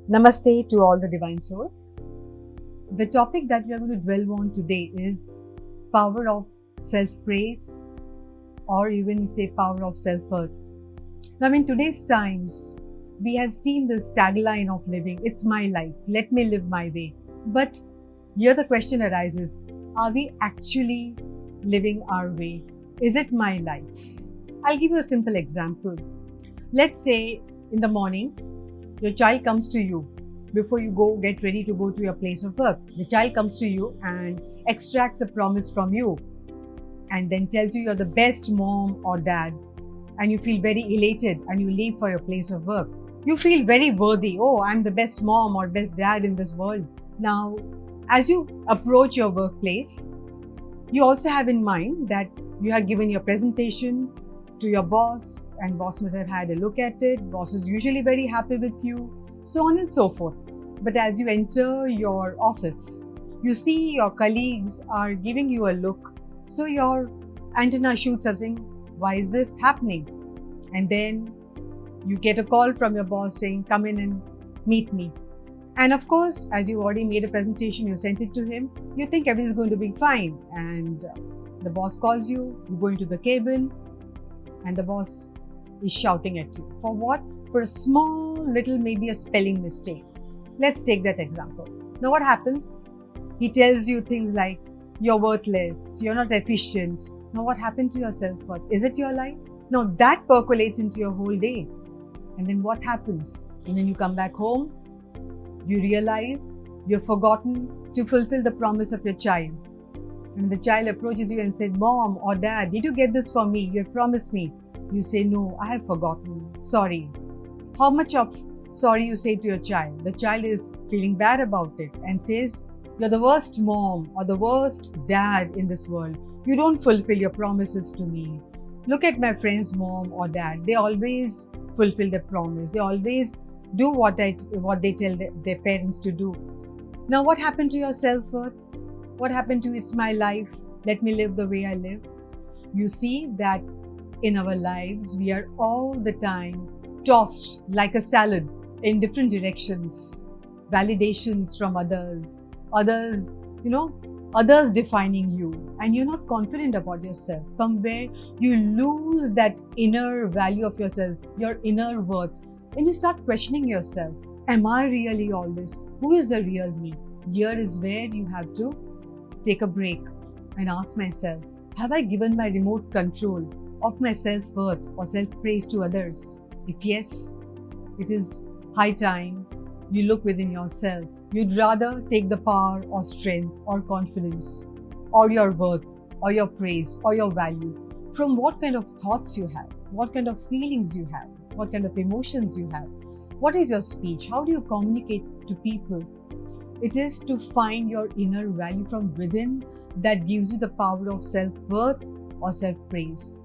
Namaste to all the divine souls. The topic that we are going to dwell on today is power of self-praise, or even say power of self-worth. Now in today's times, we have seen this tagline of living, it's my life, let me live my way. But here the question arises, are we actually living our way? Is it my life? I'll give you a simple example. Let's say in the morning, your child comes to you before you go get ready to go to your place of work. The child comes to you and extracts a promise from you and then tells you you're the best mom or dad, and you feel very elated and you leave for your place of work. You feel very worthy. Oh, I'm the best mom or best dad in this world. Now, as you approach your workplace, you also have in mind that you have given your presentation to your boss, and boss must have had a look at it. Boss is usually very happy with you, so on and so forth. But as you enter your office, you see your colleagues are giving you a look. So your antenna shoots up saying, why is this happening? And then you get a call from your boss saying, come in and meet me. And of course, as you already made a presentation, you sent it to him, you think everything is going to be fine. And the boss calls you, you go into the cabin, and the boss is shouting at you. For what? For a small little, maybe a spelling mistake. Let's take that example. Now what happens? He tells you things like, you're worthless, you're not efficient. Now what happened to your self-worth? Is it your life? Now that percolates into your whole day. And then what happens? And when you come back home, you realize you've forgotten to fulfill the promise of your child. When the child approaches you and says, Mom or Dad, did you get this for me? You have promised me. You say, no, I have forgotten. Sorry. How much of sorry you say to your child? The child is feeling bad about it and says, you're the worst mom or the worst dad in this world. You don't fulfill your promises to me. Look at my friend's mom or dad. They always fulfill their promise. They always do what they tell their parents to do. Now what happened to your self-worth? What happened to it's my life, let me live the way I live? You see that in our lives, we are all the time tossed like a salad in different directions. Validations from others defining you, and you're not confident about yourself. Somewhere you lose that inner value of yourself, your inner worth, and you start questioning yourself. Am I really all this? Who is the real me? Here is where you have to take a break and ask myself, have I given my remote control of my self-worth or self-praise to others? If yes, it is high time you look within yourself. You'd rather take the power or strength or confidence or your worth or your praise or your value from what kind of thoughts you have, what kind of feelings you have, what kind of emotions you have. What is your speech? How do you communicate to people? It is to find your inner value from within that gives you the power of self-worth or self-praise.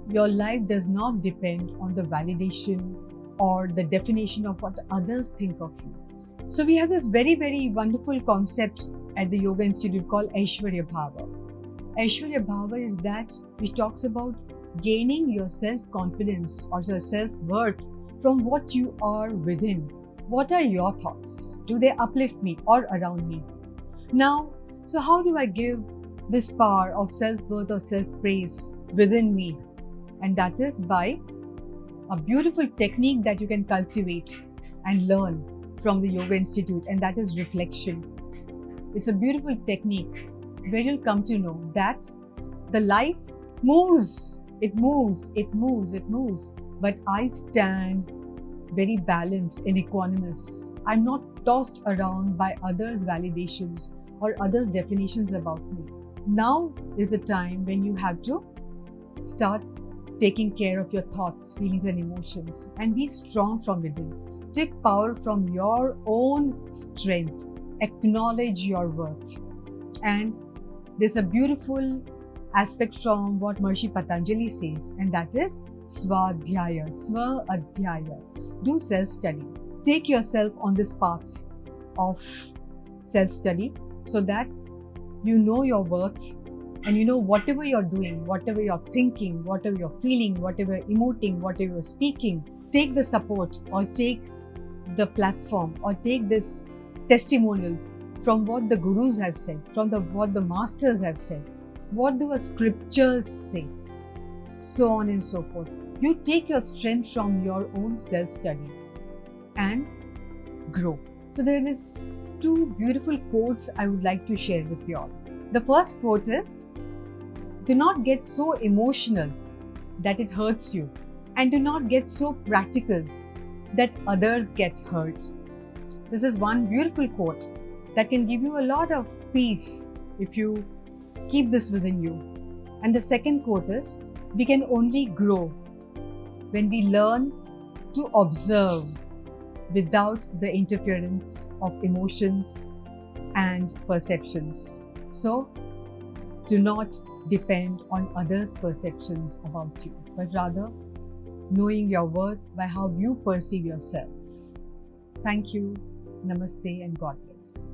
Your life does not depend on the validation or the definition of what others think of you. So we have this very, very wonderful concept at the Yoga Institute called Aishwarya Bhava. Aishwarya Bhava is that which talks about gaining your self-confidence or your self-worth from what you are within. What are your thoughts? Do they uplift me or around me? Now, so how do I give this power of self-worth or self-praise within me? And that is by a beautiful technique that you can cultivate and learn from the Yoga Institute, and that is reflection. It's a beautiful technique where you'll come to know that the life moves, it moves, it moves, it moves, but I stand very balanced and equanimous. I'm not tossed around by others' validations or others' definitions about me. Now is the time when you have to start taking care of your thoughts, feelings and emotions and be strong from within. Take power from your own strength. Acknowledge your worth. And there's a beautiful aspect from what Maharishi Patanjali says, and that is Swadhyaya, Swa-adhyaya. Do self-study. Take yourself on this path of self-study so that you know your worth and you know whatever you're doing, whatever you're thinking, whatever you're feeling, whatever you're emoting, whatever you're speaking, take the support or take the platform or take this testimonials from what the gurus have said, from what the masters have said, what do the scriptures say, so on and so forth. You take your strength from your own self-study and grow. So there are these two beautiful quotes I would like to share with you all. The first quote is, do not get so emotional that it hurts you, and do not get so practical that others get hurt. This is one beautiful quote that can give you a lot of peace if you keep this within you. And the second quote is, we can only grow when we learn to observe without the interference of emotions and perceptions. So, do not depend on others' perceptions about you, but rather knowing your worth by how you perceive yourself. Thank you, Namaste, and God bless.